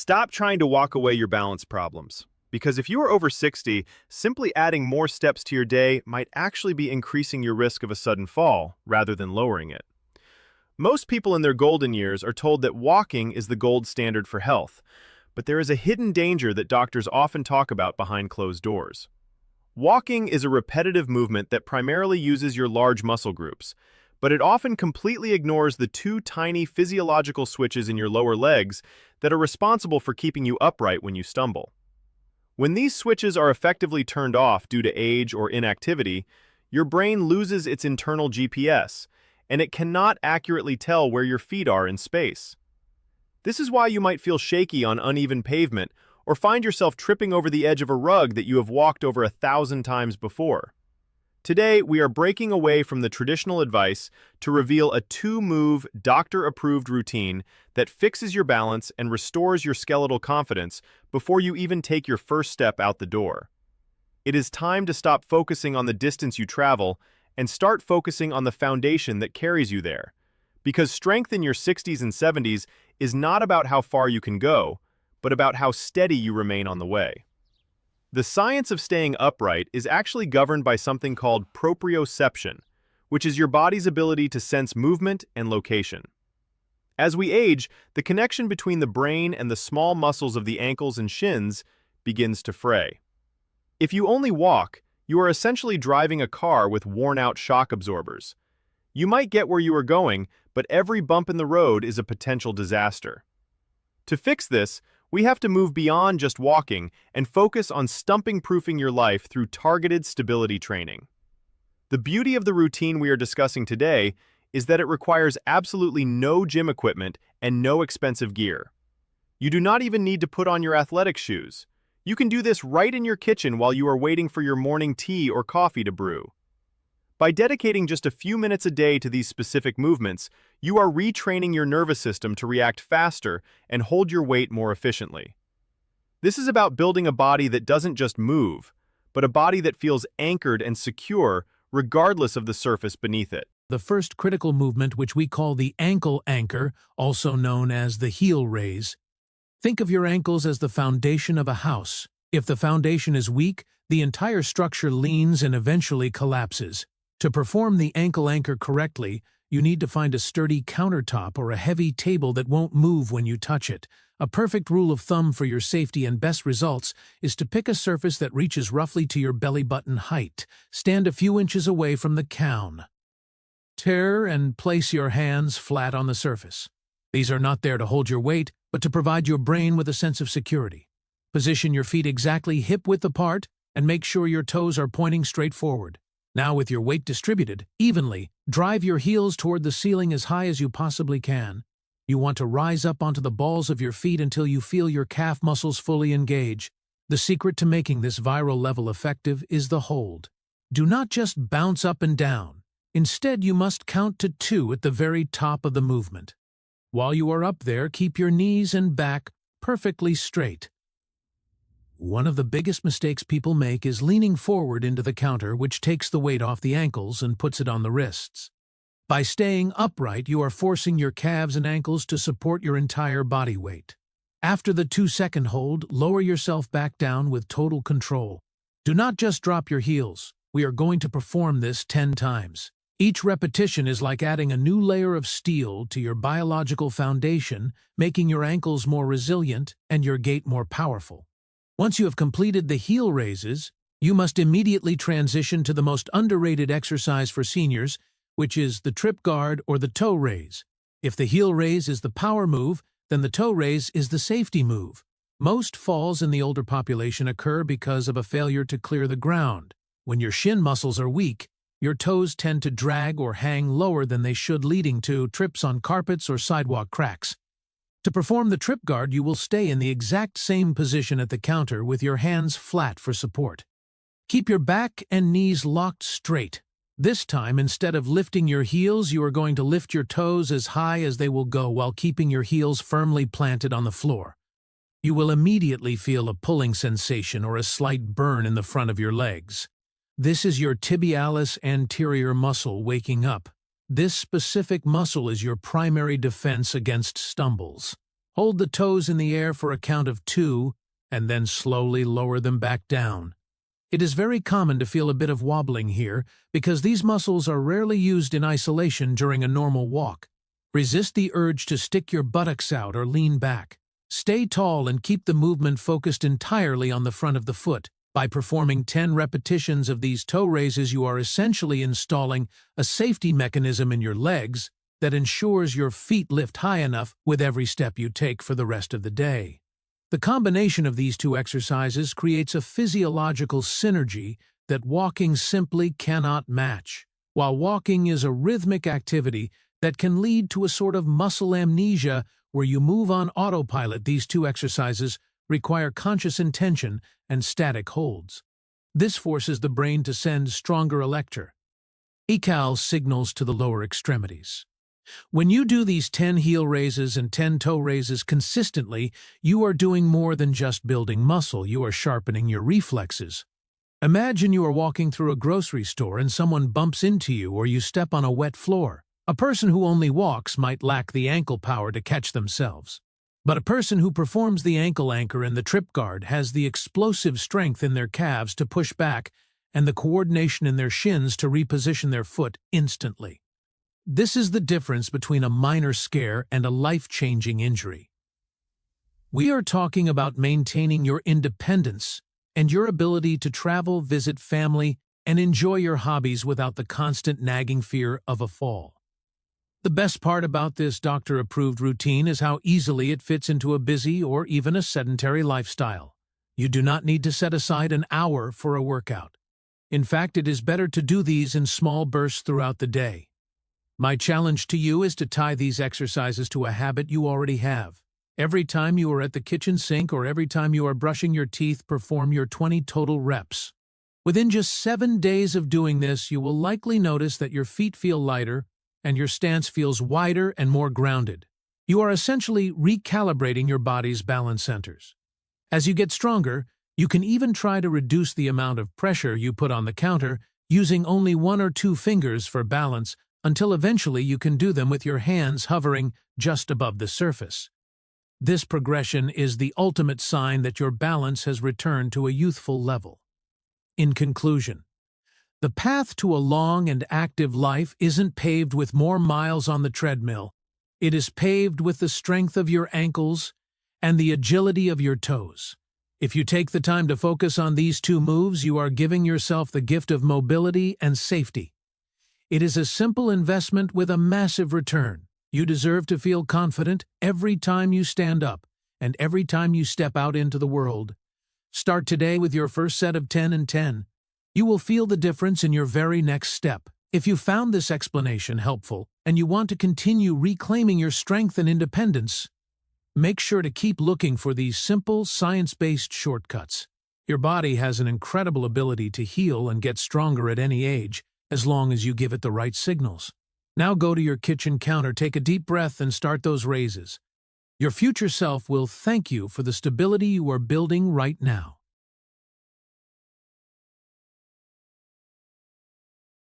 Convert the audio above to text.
Stop trying to walk away your balance problems. Because if you are over 60, simply adding more steps to your day might actually be increasing your risk of a sudden fall rather than lowering it. Most people in their golden years are told that walking is the gold standard for health, but there is a hidden danger that doctors often talk about behind closed doors. Walking is a repetitive movement that primarily uses your large muscle groups, but it often completely ignores the two tiny physiological switches in your lower legs that are responsible for keeping you upright when you stumble. When these switches are effectively turned off due to age or inactivity, your brain loses its internal GPS, and it cannot accurately tell where your feet are in space. This is why you might feel shaky on uneven pavement or find yourself tripping over the edge of a rug that you have walked over 1,000 times before. Today, we are breaking away from the traditional advice to reveal a two-move, doctor-approved routine that fixes your balance and restores your skeletal confidence before you even take your first step out the door. It is time to stop focusing on the distance you travel and start focusing on the foundation that carries you there. Because strength in your 60s and 70s is not about how far you can go, but about how steady you remain on the way. The science of staying upright is actually governed by something called proprioception, which is your body's ability to sense movement and location. As we age, the connection between the brain and the small muscles of the ankles and shins begins to fray. If you only walk, you are essentially driving a car with worn-out shock absorbers. You might get where you are going, but every bump in the road is a potential disaster. To fix this, we have to move beyond just walking and focus on stumping-proofing your life through targeted stability training. The beauty of the routine we are discussing today is that it requires absolutely no gym equipment and no expensive gear. You do not even need to put on your athletic shoes. You can do this right in your kitchen while you are waiting for your morning tea or coffee to brew. By dedicating just a few minutes a day to these specific movements, you are retraining your nervous system to react faster and hold your weight more efficiently. This is about building a body that doesn't just move, but a body that feels anchored and secure regardless of the surface beneath it. The first critical movement, which we call the ankle anchor, also known as the heel raise. Think of your ankles as the foundation of a house. If the foundation is weak, the entire structure leans and eventually collapses. To perform the ankle anchor correctly, you need to find a sturdy countertop or a heavy table that won't move when you touch it. A perfect rule of thumb for your safety and best results is to pick a surface that reaches roughly to your belly button height. Stand a few inches away from the crown. Tear and place your hands flat on the surface. These are not there to hold your weight, but to provide your brain with a sense of security. Position your feet exactly hip-width apart and make sure your toes are pointing straight forward. Now, with your weight distributed evenly, drive your heels toward the ceiling as high as you possibly can. You want to rise up onto the balls of your feet until you feel your calf muscles fully engage. The secret to making this viral level effective is the hold. Do not just bounce up and down. Instead, you must count to 2 at the very top of the movement. While you are up there, keep your knees and back perfectly straight. One of the biggest mistakes people make is leaning forward into the counter, which takes the weight off the ankles and puts it on the wrists. By staying upright, you are forcing your calves and ankles to support your entire body weight. After the 2-second hold, lower yourself back down with total control. Do not just drop your heels. We are going to perform this 10 times. Each repetition is like adding a new layer of steel to your biological foundation, making your ankles more resilient and your gait more powerful. Once you have completed the heel raises, you must immediately transition to the most underrated exercise for seniors, which is the trip guard or the toe raise. If the heel raise is the power move, then the toe raise is the safety move. Most falls in the older population occur because of a failure to clear the ground. When your shin muscles are weak, your toes tend to drag or hang lower than they should, leading to trips on carpets or sidewalk cracks. To perform the trip guard, you will stay in the exact same position at the counter with your hands flat for support. Keep your back and knees locked straight. This time, instead of lifting your heels, you are going to lift your toes as high as they will go while keeping your heels firmly planted on the floor. You will immediately feel a pulling sensation or a slight burn in the front of your legs. This is your tibialis anterior muscle waking up. This specific muscle is your primary defense against stumbles. Hold the toes in the air for a count of 2, and then slowly lower them back down. It is very common to feel a bit of wobbling here because these muscles are rarely used in isolation during a normal walk. Resist the urge to stick your buttocks out or lean back. Stay tall and keep the movement focused entirely on the front of the foot. By performing 10 repetitions of these toe raises, you are essentially installing a safety mechanism in your legs that ensures your feet lift high enough with every step you take for the rest of the day. The combination of these two exercises creates a physiological synergy that walking simply cannot match. While walking is a rhythmic activity that can lead to a sort of muscle amnesia where you move on autopilot, these two exercises require conscious intention and static holds. This forces the brain to send stronger electrical signals to the lower extremities. When you do these 10 heel raises and 10 toe raises consistently, you are doing more than just building muscle, you are sharpening your reflexes. Imagine you are walking through a grocery store and someone bumps into you or you step on a wet floor. A person who only walks might lack the ankle power to catch themselves. But a person who performs the ankle anchor and the trip guard has the explosive strength in their calves to push back and the coordination in their shins to reposition their foot instantly. This is the difference between a minor scare and a life-changing injury. We are talking about maintaining your independence and your ability to travel, visit family, and enjoy your hobbies without the constant nagging fear of a fall. The best part about this doctor-approved routine is how easily it fits into a busy or even a sedentary lifestyle. You do not need to set aside an hour for a workout. In fact, it is better to do these in small bursts throughout the day. My challenge to you is to tie these exercises to a habit you already have. Every time you are at the kitchen sink or every time you are brushing your teeth, perform your 20 total reps. Within just 7 days of doing this, you will likely notice that your feet feel lighter and your stance feels wider and more grounded. You are essentially recalibrating your body's balance centers. As you get stronger, you can even try to reduce the amount of pressure you put on the counter using only 1 or 2 fingers for balance until eventually you can do them with your hands hovering just above the surface. This progression is the ultimate sign that your balance has returned to a youthful level. In conclusion, the path to a long and active life isn't paved with more miles on the treadmill. It is paved with the strength of your ankles and the agility of your toes. If you take the time to focus on these 2 moves, you are giving yourself the gift of mobility and safety. It is a simple investment with a massive return. You deserve to feel confident every time you stand up and every time you step out into the world. Start today with your first set of 10 and 10. You will feel the difference in your very next step. If you found this explanation helpful and you want to continue reclaiming your strength and independence, make sure to keep looking for these simple, science-based shortcuts. Your body has an incredible ability to heal and get stronger at any age, as long as you give it the right signals. Now go to your kitchen counter, take a deep breath, and start those raises. Your future self will thank you for the stability you are building right now.